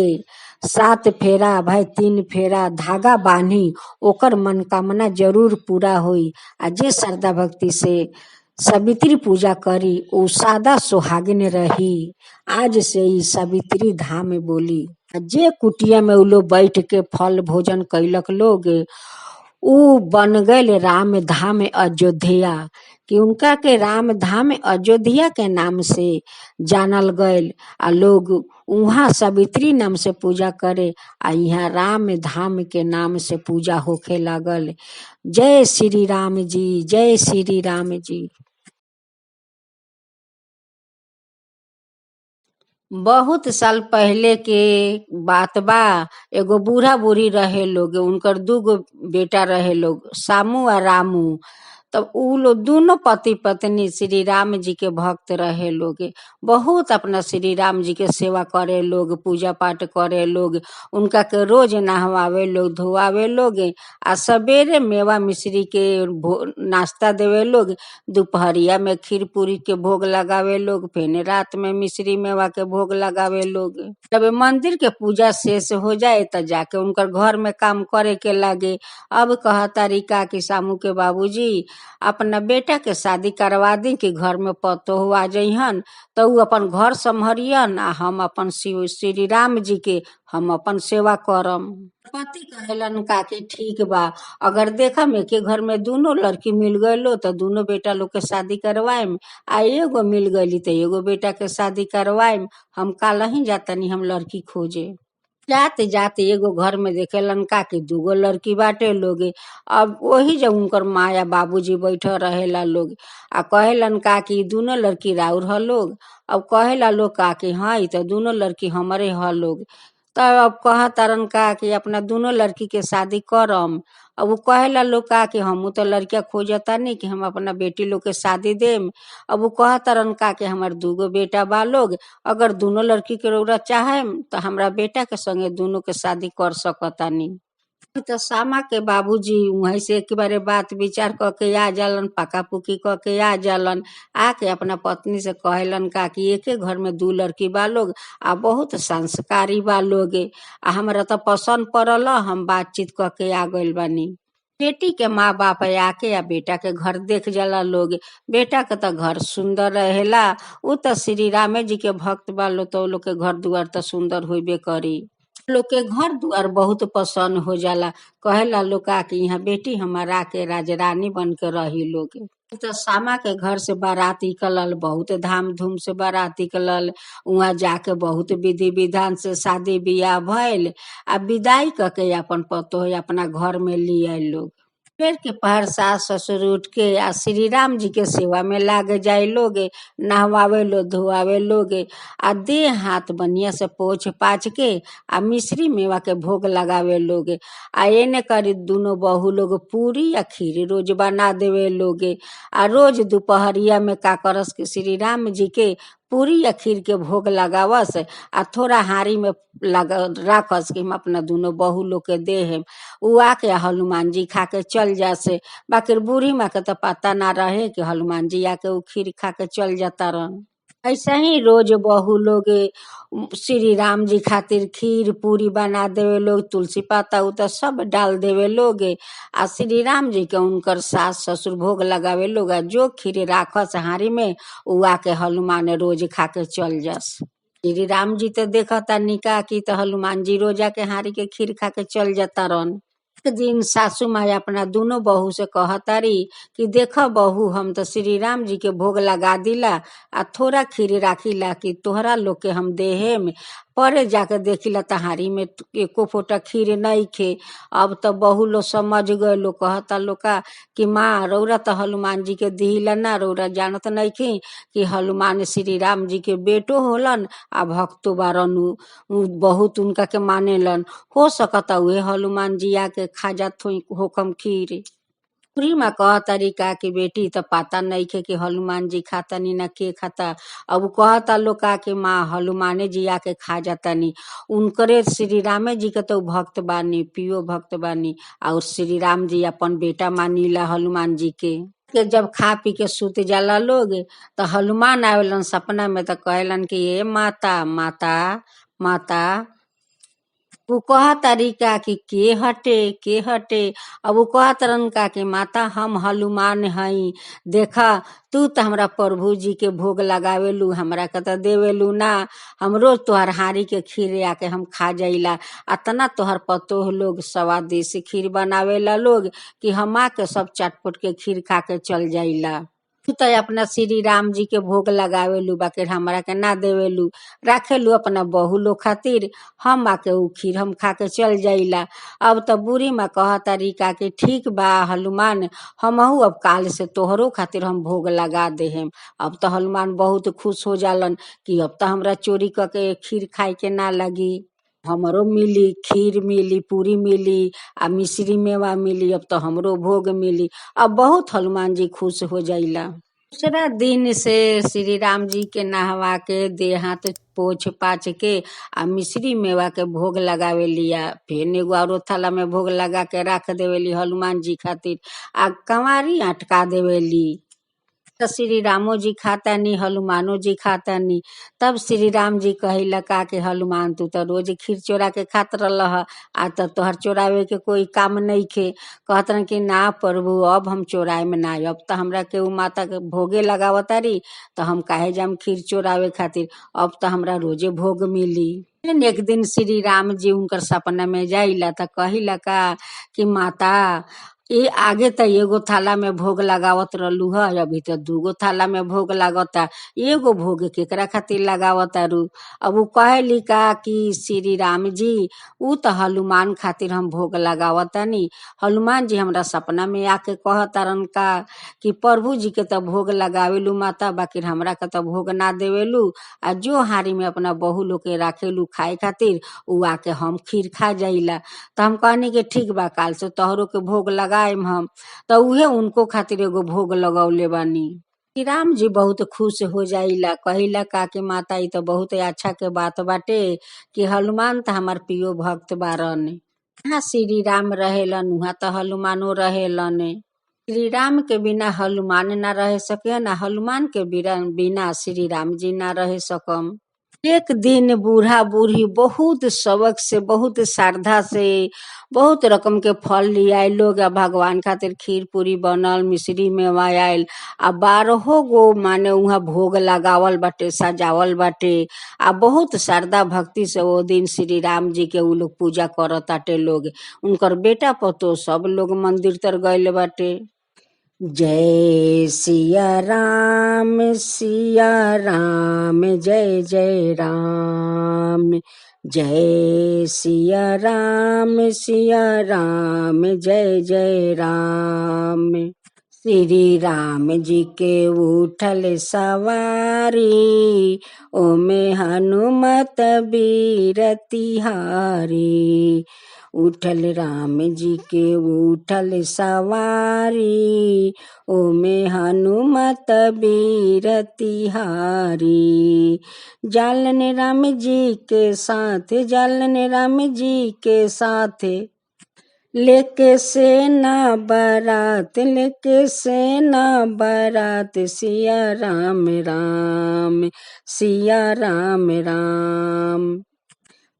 Speaker 1: 7 फेरा भाई 3 फेरा धागा बांधी ओकर मनोकामना जरूर पूरा होई। आ जे श्रद्धा भक्ति से सावित्री पूजा करी ओ सादा सुहागिन रही। आज से ई सावित्री धाम बोली। जे कुटिया में उ लोग बैठ के फल भोजन कैलक लोग उ बन गए राम धाम अयोध्या। कि उनका के राम धाम अयोध्या के नाम से जानल गए। आ लोग वहाँ सावित्री नाम से पूजा करे आ यहाँ राम धाम के नाम से पूजा होखे लागल। जय श्री राम जी, जय श्री राम जी। बहुत साल पहले के बात बा। एगो बूढ़ा बूढ़ी रहे लोग, उनकर 2 गो बेटा रहे लोग, सामू आ रामू। तब उ लोग दोनों पति पत्नी श्री राम जी के भक्त रहे लोग। बहुत अपना श्री राम जी के सेवा करे लोग, पूजा पाठ करे लोग, उनका के रोज नहवावे लोग, धोआवे लोग। आ सवेरे मेवा मिश्री के नाश्ता देवे लोग, दोपहरिया में खीर पूरी के भोग लगावे लोग, फिर रात में मिश्री मेवा के भोग लगावे लोग। जब मंदिर के पूजा शेष हो जाए तो जाके उनकर घर में काम करे के लागे। अब कहता रिका कि सामू के बाबूजी अपना बेटा के शादी करवा दी कि घर में पतोह आ जइहन तो उ अपन घर संभरियन आ हम अपन श्री राम जी के हम अपन सेवा करम। पति कहलन का कि ठीक बा, अगर देखा में के घर में दोनों लड़की मिल गए तो दोनों बेटा लोग के शादी करवाएम। आ एगो मिल गई तो एगो बेटा के शादी करवाएम। हम काल ही जातनी हम लड़की खोजे। जाते जाते एगो घर में देखेलन का कि 2 गो लड़की बाटे लोग। अब वही जब उनकर माया बाबूजी बैठल रहेला लोग आ कहेलन का कि दोनों लड़की राउर ह लोग। अब कहेला लोग का कि हाँ ई तो दोनों लड़की हमारे ह लोग। तब अब कहतारन का कि अपना दोनों लड़की के शादी करम। अब वो कहेला लोग का कि हमू तो लड़किया खोजता नहीं कि हम अपना बेटी लोग के शादी देम। अब वो कहतारन का कि हमार 2 गो बेटा बा लोग, अगर दोनों लड़की के रउरा चाहे तो हमरा बेटा के संगे दोनों के शादी कर सकतानी। तो सामा के बाबूजी वहीं से एक बारे बात विचार करके आ जालन, पका पुकी करके आ जालन। आके अपना पत्नी से कहलन का कि एके घर में 2 लड़की बा लोग आ बहुत संस्कारी बा लोग। आ हमरा तो पसंद पड़ल, हम बातचीत करके आ गइल बानी। बेटी के माँ बाप आके आ बेटा के घर देख जाला लोग। बेटा के तो घर सुंदर रहेला, उ तो श्री रामे जी के भक्त बा लो तो लोग के घर दुआर तो सुंदर होइबे करी। लोग के घर दुआर बहुत पसंद हो जाला। कहेला लोग का कि यहाँ बेटी हमारा के राजरानी बन के रही लोग। तो सामा के घर से बारात निकलल, बहुत धाम धूम से बारात निकलल। वहाँ जाके बहुत विधि विधान से शादी बियाह भइल। आ विदाई करके अपन पतोह अपना घर में ले आए लोग। फिर के पहर सास ससुर उठ के आ श्री राम जी के सेवा में लाग जाए लोग, नहवावे लो धोआवे लोग। आ देह हाथ बनिया से पोछ पाछ के आ मिश्री मेवा के भोग लगावे लोग। आ एने करी दोनों बहू लोग पूरी या खीर रोज बना देवे लोग। आ रोज दोपहरिया में का करस के श्री राम जी के पूरी या खीर के भोग लगावस आ थोड़ा हारी में राखस कि हम अपना दोनों बहू लोग के देह। उ आके हनुमान जी खा के चल जासे। बाकी बूढ़ी माँ के तो पता ना रहे कि हनुमान जी आके उ खीर खा के चल जाता रहन। ऐसे ही रोज बहू लोग श्री राम जी खातिर खीर पूरी बना देवे लोग, तुलसी पाता उता सब डाल देवे लोग। आ श्री राम जी के उनकर सास ससुर भोग लगावे लोग। आ जो खीर राखस हारी में उ आके हनुमान रोज खा के चल जास। श्री राम जी तो देखता निका की तो हनुमान जी रोजा के हारी के खीर खा के चल जाता रहन। एक दिन सासू माँ अपना दोनों बहू से कहतारी कि देखा बहू हम तो श्री राम जी के भोग लगा दिला आ थोड़ा खीर राखीला कि तोहरा लोग के हम देहेम। परे जाके देखिला तहारी में एको फोटा खीर नहीं खे। अब तो बहू लोग समझ गए लोग, कहता लोग का कि माँ रौरा तो हनुमान जी के दिहिला ना, रौरा जानत नहीं खी कि हनुमान श्री राम जी के बेटो होलन आ भक्तो बारन, बहुत उनका के मानेलन। हो सकता हुए हनुमान जी आके खा जात होकम खीर। बुढ़ी माँ कहतारी का कि बेटी तो पता नइखे कि हनुमान जी खातानी ना के खाता। अब उ कहता लोग का कि माँ हनुमाने जी आके खा जातानी। उनकरे श्री रामे जी के तो भक्त बानी, पियो भक्त बानी, और श्री राम जी अपन बेटा मानीला हनुमान जी के जब खा पी के सुत जाला लोग, तो हनुमान आवेलन सपना में, तो कहेलन कि ए माता माता माता। उ कहतारी का कि के हटे के हटे। अब उ कहतरन का कि माता हम हनुमान हई, देखा तू तो हमरा प्रभु जी के भोग लगावेलू, हमरा के तो देवेलू ना। हम रोज तोहर हारी के खीर आके हम खा जाइला। अतना तोहर पतोह लोग स्वादिष्ट खीर बनावेला लोग कि हम आके सब चटपट के खीर खा के चल जाइला। तू तो अपना श्री राम जी के भोग लगावेलू, बाकी हमरा के ना देवेलू, राखेलू अपना बहू लोग खातिर। हम आके उ खीर हम खा के चल जाइला। अब तो बुढ़ी माँ कहतारी का कि ठीक बा हनुमान, हमहू अब काल से तोहरो खातिर हम भोग लगा देहेम। अब तो हनुमान बहुत खुश हो जालन कि अब तो हमरा चोरी करके खीर खाए के ना लगी, हमरो मिली खीर मिली, पूरी मिली, आ मिश्री मेवा मिली, अब तो हमरो भोग मिली। अब बहुत हनुमान जी खुश हो जाइला। दूसरा दिन से श्री राम जी के नहवा के देह हाथ पोछ पाछ के आ मिश्री मेवा के भोग लगावे लिया। फिर एगो औरो थाला में भोग लगा के रख देवेली हनुमान जी खातिर, आ कंवारी अटका देवेली। तो श्री रामो जी खातानी, हनुमानो जी खातानी। तब श्री राम जी कहिला का कि हनुमान तू तो रोज खीर चोरा के खात रहलह, आ तो तोहर चोरावे के कोई काम नइखे। कहतन कि ना प्रभु अब हम चोराए में ना, अब तो हमरा के उ माता के भोगे लगावतारी, तो हम काहे जाम खीर चोरावे खातिर, अब तो हमरा रोजे भोग मिली। एक दिन श्री राम जी उनकर सपना में जाइला, तो कहिला का कि माता ये आगे तो एगो थाला में भोग लगावत रहलू है, अभी तो दूगो थाला में भोग लागता, एगो भोग केकरा खातिर लगावता रू। अब उ कहली का कि श्री राम जी उ तो हनुमान खातिर हम भोग लगावतानी। हनुमान जी हमरा सपना में आके कहतारन का कि प्रभु जी के तो भोग लगावेलू माता, बाकी हमरा के तो भोग ना देवेलू, आ जो हारी में अपना बहू लोग के राखेलू खाए खातिर, उ आके हम खीर खा जाइला। तो हम कहनी कि ठीक बा काल से तोहरो के भोग लगाएम हम। तो उहे उनको खातिर एगो भोग लगौले बानी। श्री राम जी बहुत खुश हो जाइला, कहिला का कि माता ई तो बहुत अच्छा के बात बाटे कि हनुमान तो हमार प्रियो भक्त बारन। जहाँ श्री राम रहेलन उहाँ तो हनुमानो रहेलन। श्री राम के बिना हनुमान ना रह सके, ना हनुमान के बिना श्री राम जी ना रह सकम। एक दिन बूढ़ा बूढ़ी बहुत सबक से, बहुत श्रद्धा से, बहुत रकम के फल लियाए लोग, आ भगवान खातिर खीर पूरी बनल, मिश्री मेवा आयल, आ 12 गो माने उहाँ भोग लगावल बाटे, सजावल बाटे, आ बहुत श्रद्धा भक्ति से वो दिन श्री राम जी के उ लोग पूजा करताटे लोग। उनकर बेटा पतो सब लोग मंदिर तर गइल बाटे। जय सिया राम जय जय राम, जय सिया राम जय जय राम। श्री राम जी के उठल सवारी, ओमे हनुमत बीर तिहारी। उठल राम जी के उठल सवारी, ओमे हनुमत बीर तिहारी। जालन राम जी के साथ, जालन राम जी के साथ, लेके सेना बारात, लेके सेना बारात। सिया राम राम, सिया राम राम।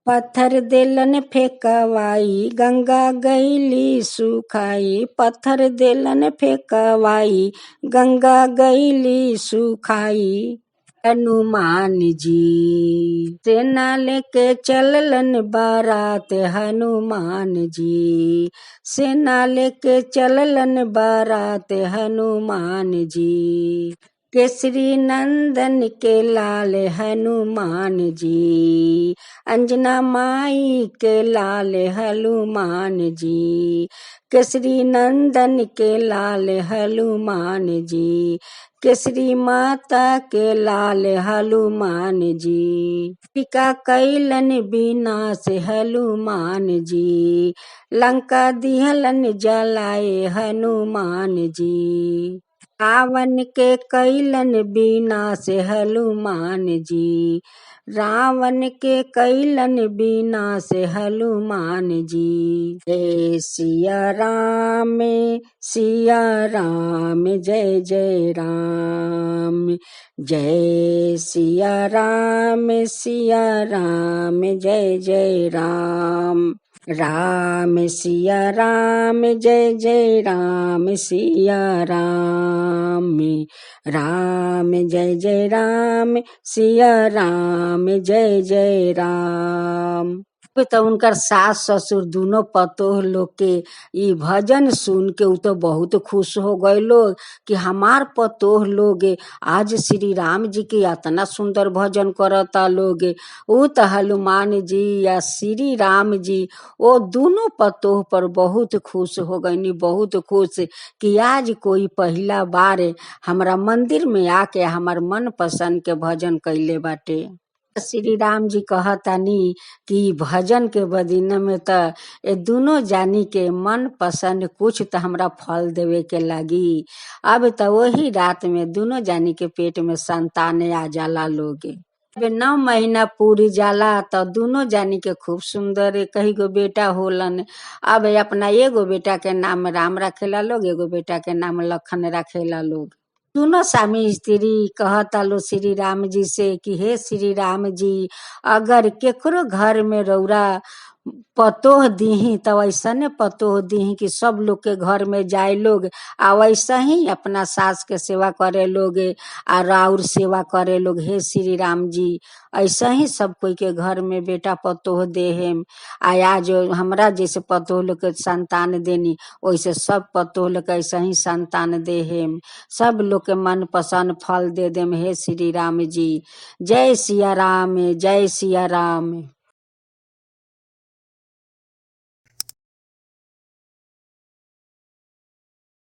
Speaker 1: पत्थर देलन फेंकवाई, गंगा गईली सुखाई, पत्थर देलन फेंकवाई, गंगा गईली सुखाई। हनुमान जी सेना लेके चललन बारात, हनुमान जी सेना लेके चललन बारात, हनुमान जी। केसरी नंदन के लाल हनुमान जी, अंजना माई के लाल हनुमान जी। केसरी नंदन के लाल हनुमान जी, केसरी माता के लाल हनुमान जी। टीका कैलन विनाश हनुमान जी, लंका दिहलन जलाए हनुमान जी। रावण के कैलन विनाश हनुमान जी, रावण के कैलन विनाश हनुमान जी। जय सिया राम, सिया राम, जय जय राम। जय सिया राम, सिया राम, जय जय राम। राम सिया राम, जय जय राम, सिया राम। राम जय जय राम, सिया राम, जय जय राम। तो उनकर सास ससुर दोनों पतोह लोग के ई भजन सुन के उ तो बहुत खुश हो गए लोग कि हमार पतोह लोग आज श्री राम जी के इतना सुंदर भजन करता लोग। उ तो हनुमान जी या श्री राम जी वो दोनों पतोह पर बहुत खुश हो गईनी, बहुत खुश कि आज कोई पहला बार हमारा मंदिर में आके हमार मन पसंद के भजन कैले बाटे। श्री राम जी कहतानी कि भजन के बदीन में तो ये दोनों जानी के मन पसंद कुछ तो हमरा फल देवे के लगी। अब तो वही रात में दोनों जानी के पेट में संतान आ जाला लोग। 9 महीना पूरी जाला तो दोनों जानी के खूब सुंदर कई गो बेटा होलन। अब अपना एगो बेटा के नाम राम रखेला लोग, एगो बेटा के नाम लखन रखेला लोग। दोनों स्वामी स्त्री कहता लो श्री राम जी से कि हे श्री राम जी, अगर केकरो घर में रौरा पतोह दीही तो ऐसा ने पतोह दीही कि सब लोग के घर में जाए लोग आ वैसा ही अपना सास के सेवा करे लोग और और सेवा करे लोग। हे श्री राम जी, ऐसा ही सब कोई के घर में बेटा पतोह देहेम। आया जो हमरा जैसे पतोह लोग के संतान देनी वैसे सब पतोह लोग ऐसा ही संतान देहेम। सब लोग के मन पसंद फल दे देम। हे श्री राम जी, जय सिया राम, जय सिया राम।